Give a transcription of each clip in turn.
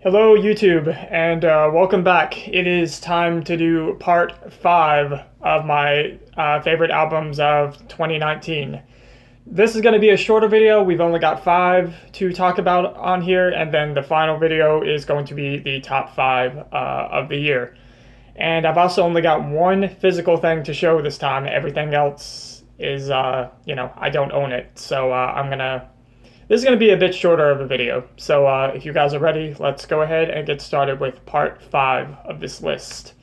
Hello YouTube, and welcome back. It is time to do part 5 of my favorite albums of 2019. This is going to be a shorter video. We've only got 5 to talk about on here, and then the final video is going to be the top 5 of the year. And I've also only got one physical thing to show this time. Everything else is, I don't own it. So this is going to be a bit shorter of a video. So if you guys are ready, let's go ahead and get started with part 5 of this list.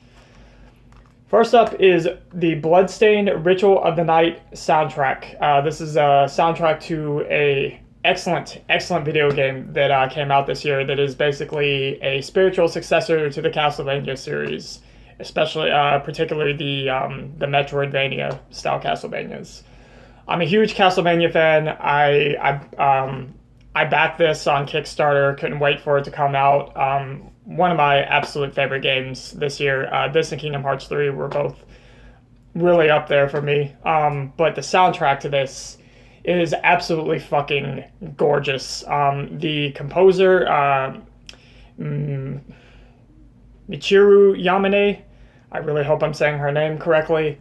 First up is the Bloodstained Ritual of the Night soundtrack. This is a soundtrack to a excellent video game that came out this year that is basically a spiritual successor to the Castlevania series, especially particularly the Metroidvania style Castlevanias. I'm a huge Castlevania fan. I backed this on Kickstarter. Couldn't wait for it to come out. One of my absolute favorite games this year. This and Kingdom Hearts 3 were both really up there for me. But the soundtrack to this is absolutely fucking gorgeous. The composer, Michiru Yamane, I really hope I'm saying her name correctly.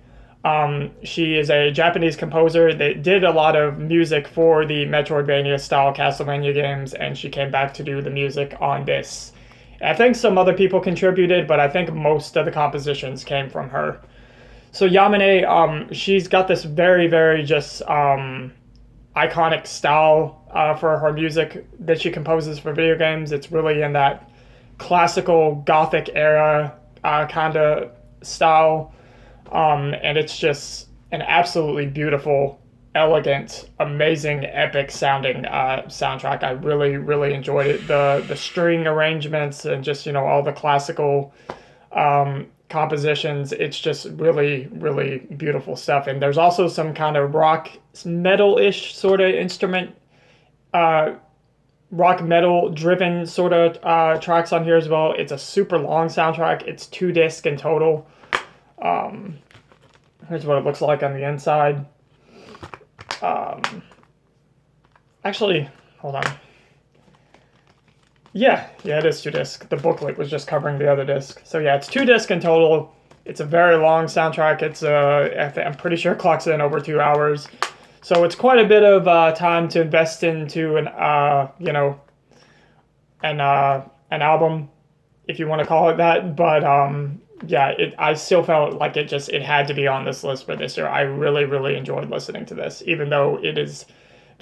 She is a Japanese composer that did a lot of music for the Metroidvania style Castlevania games, and she came back to do the music on this. I think some other people contributed, but I think most of the compositions came from her. So Yamane, she's got this very just iconic style for her music that she composes for video games. It's really in that classical Gothic era kind of style. And it's just an absolutely beautiful, elegant, amazing, epic sounding soundtrack. I really enjoyed it. The string arrangements and just, all the classical compositions. It's just really beautiful stuff. And there's also some kind of rock metal-ish sort of instrument, rock metal driven sort of tracks on here as well. It's a super long soundtrack. It's 2 discs in total. Here's what it looks like on the inside. Actually, hold on. Yeah, it is 2 discs. The booklet was just covering the other disc. So yeah, it's 2 discs in total. It's a very long soundtrack. It's I'm pretty sure it clocks in over 2 hours. So it's quite a bit of time to invest into an album, if you want to call it that. But yeah, I still felt like it had to be on this list for this year. I really enjoyed listening to this, even though it is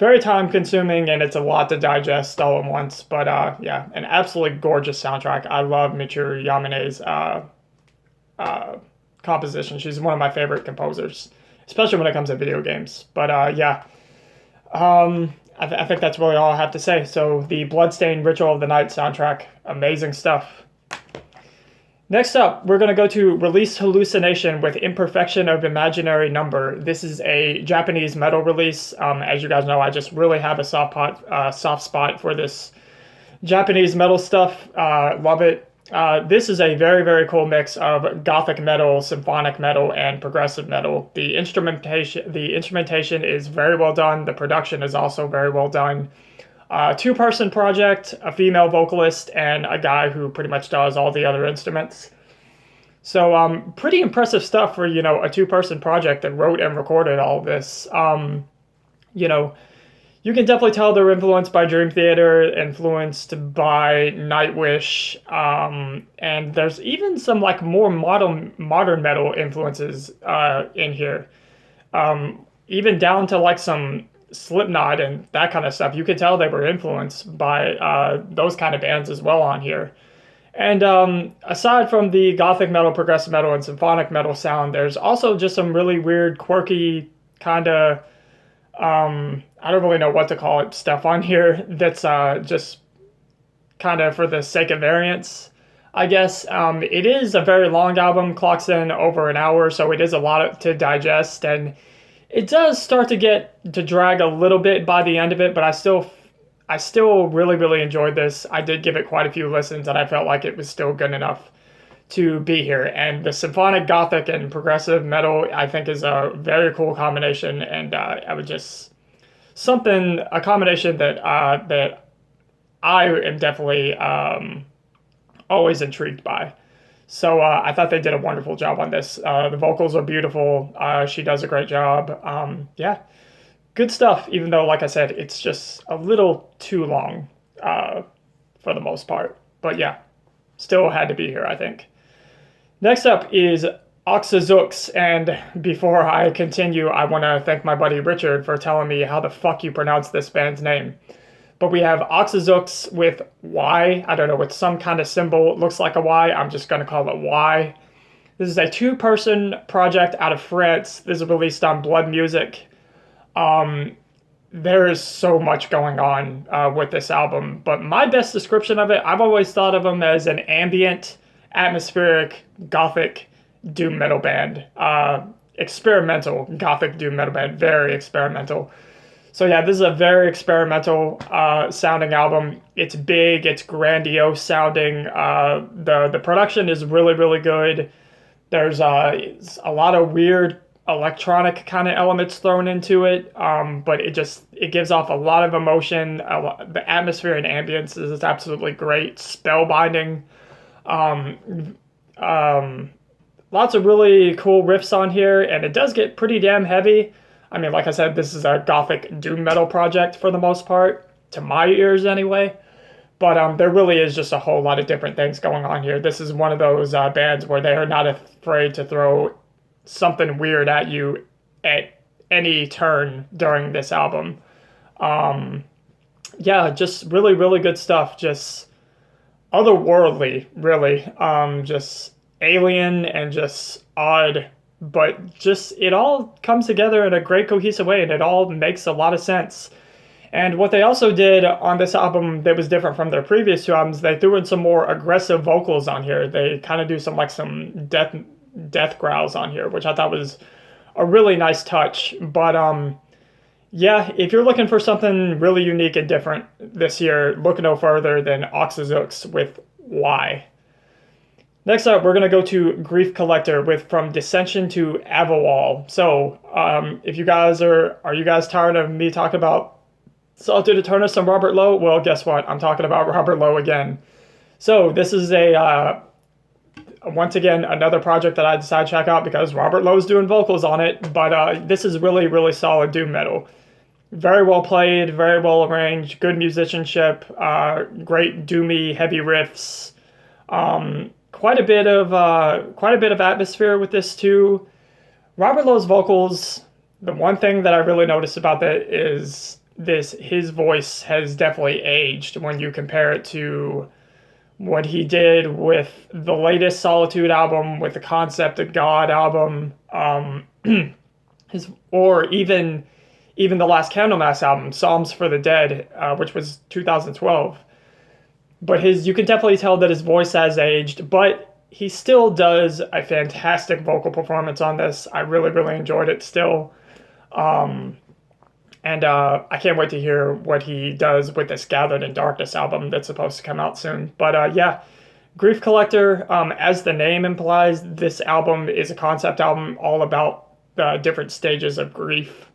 very time consuming and it's a lot to digest all at once. But yeah, an absolutely gorgeous soundtrack. I love Michiru Yamane's composition. She's one of my favorite composers, especially when it comes to video games. But yeah, I think that's really all I have to say. So the Bloodstained Ritual of the Night soundtrack, amazing stuff. Next up, we're going to go to Release Hallucination with Imperfection of Imaginary Number. This is a Japanese metal release. As you guys know, I just really have a soft spot for this Japanese metal stuff. Love it. This is a very cool mix of gothic metal, symphonic metal, and progressive metal. The instrumentation is very well done. The production is also very well done. 2-person project, a female vocalist, and a guy who pretty much does all the other instruments. So pretty impressive stuff for, a 2-person project that wrote and recorded all of this. You can definitely tell they're influenced by Dream Theater, influenced by Nightwish, and there's even some more modern metal influences in here. Even down to some Slipknot and that kind of stuff. You could tell they were influenced by those kind of bands as well on here. And aside from the gothic metal, progressive metal, and symphonic metal sound, there's also just some really weird, quirky kind of, I don't really know what to call it, stuff on here that's just kind of for the sake of variance, I guess. It is a very long album, clocks in over an hour, so it is a lot to digest, and it does start to drag a little bit by the end of it, but I still really enjoyed this. I did give it quite a few listens, and I felt like it was still good enough to be here. And the symphonic gothic and progressive metal, I think, is a very cool combination, and I would just a combination that I am definitely always intrigued by. So I thought they did a wonderful job on this. The vocals are beautiful. She does a great job. Yeah, good stuff. Even though, like I said, it's just a little too long for the most part. But yeah, still had to be here, I think. Next up is Öxxö Xööx, and before I continue, I want to thank my buddy Richard for telling me how the fuck you pronounce this band's name. But we have Öxxö Xööx with Y. I don't know, with some kind of symbol. It looks like a Y. I'm just going to call it Y. This is a two-person project out of France. This is released on Blood Music. There is so much going on with this album, but my best description of it, I've always thought of them as an ambient, atmospheric, gothic doom metal band. Experimental gothic doom metal band. Very experimental. So yeah, this is a very experimental sounding album. It's big, it's grandiose sounding. The production is really, really good. There's a lot of weird electronic kind of elements thrown into it, but it gives off a lot of emotion. The atmosphere and ambience is absolutely great, spellbinding. Lots of really cool riffs on here, and it does get pretty damn heavy. I mean, like I said, this is a gothic doom metal project for the most part, to my ears anyway. But there really is just a whole lot of different things going on here. This is one of those bands where they are not afraid to throw something weird at you at any turn during this album. Yeah, just really, really good stuff. Just otherworldly, really. Just alien and just odd, but just it all comes together in a great cohesive way, and it all makes a lot of sense. And what they also did on this album that was different from their previous two albums, they threw in some more aggressive vocals on here. They kind of do some death growls on here, which I thought was a really nice touch. But yeah, if you're looking for something really unique and different this year, look no further than Öxxö Xööx with Y. Next up, we're going to go to Grief Collector with From Dissension to Avowal. So, if you guys are you guys tired of me talking about Salted Eternus and Robert Lowe? Well, guess what? I'm talking about Robert Lowe again. So, this is once again, another project that I decided to check out because Robert Lowe's doing vocals on it, but this is really, really solid doom metal. Very well played, very well arranged, good musicianship, great doomy, heavy riffs. Quite a bit of atmosphere with this too. Robert Lowe's vocals, the one thing that I really noticed about that is his voice has definitely aged when you compare it to what he did with the latest Solitude album, with the Concept of God album, or even the last Candlemass album, Psalms for the Dead, which was 2012. But you can definitely tell that his voice has aged, but he still does a fantastic vocal performance on this. I really, really enjoyed it still. And I can't wait to hear what he does with this Gathered in Darkness album that's supposed to come out soon. But yeah, Grief Collector, as the name implies, this album is a concept album all about the different stages of grief.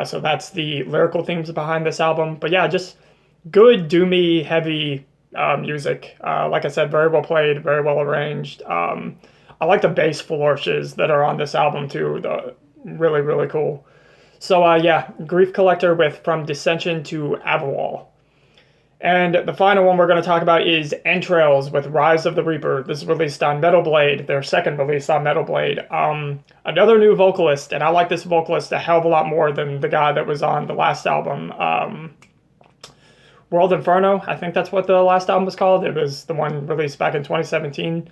So that's the lyrical themes behind this album. But yeah, just good, doomy, heavy music. Like I said, very well played, very well arranged. I like the bass flourishes that are on this album too. Really, really cool. So yeah, Grief Collector with From Dissension to Avowal. And the final one we're going to talk about is Entrails with Rise of the Reaper. This is released on Metal Blade, their second release on Metal Blade. Another new vocalist, and I like this vocalist a hell of a lot more than the guy that was on the last album. World Inferno, I think that's what the last album was called. It was the one released back in 2017.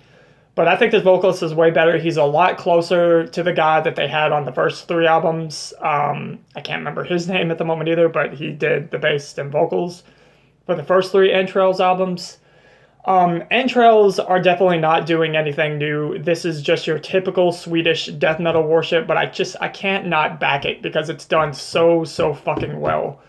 But I think this vocalist is way better. He's a lot closer to the guy that they had on the first three albums. I can't remember his name at the moment either, but he did the bass and vocals for the first three Entrails albums. Entrails are definitely not doing anything new. This is just your typical Swedish death metal worship, but I can't not back it because it's done so fucking well.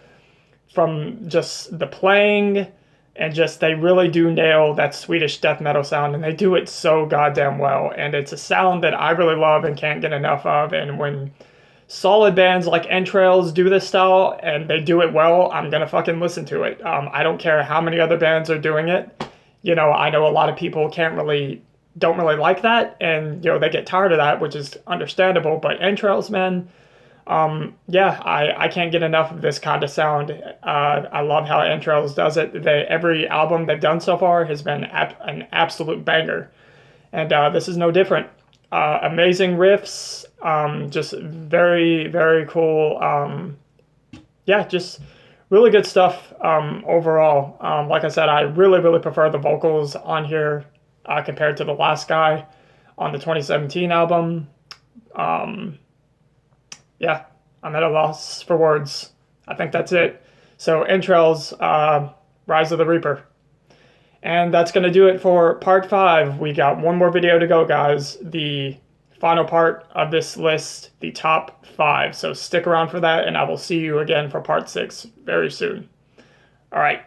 From just the playing, and just they really do nail that Swedish death metal sound, and they do it so goddamn well. And it's a sound that I really love and can't get enough of. And when solid bands like Entrails do this style and they do it well, I'm gonna fucking listen to it. I don't care how many other bands are doing it. you know, I know a lot of people don't really like that, and you know they get tired of that, which is understandable. But Entrails, man, yeah, I can't get enough of this kind of sound. I love how Entrails does it. Every album they've done so far has been an absolute banger, and this is no different. Amazing riffs, just very very cool. Yeah, just really good stuff overall. Like I said, I really prefer the vocals on here compared to the last guy on the 2017 album. Um, yeah, I'm at a loss for words. I think that's it. So, Entrails, Rise of the Reaper. And that's going to do it for part 5. We got one more video to go, guys. The final part of this list, the top 5. So stick around for that, and I will see you again for part 6 very soon. All right.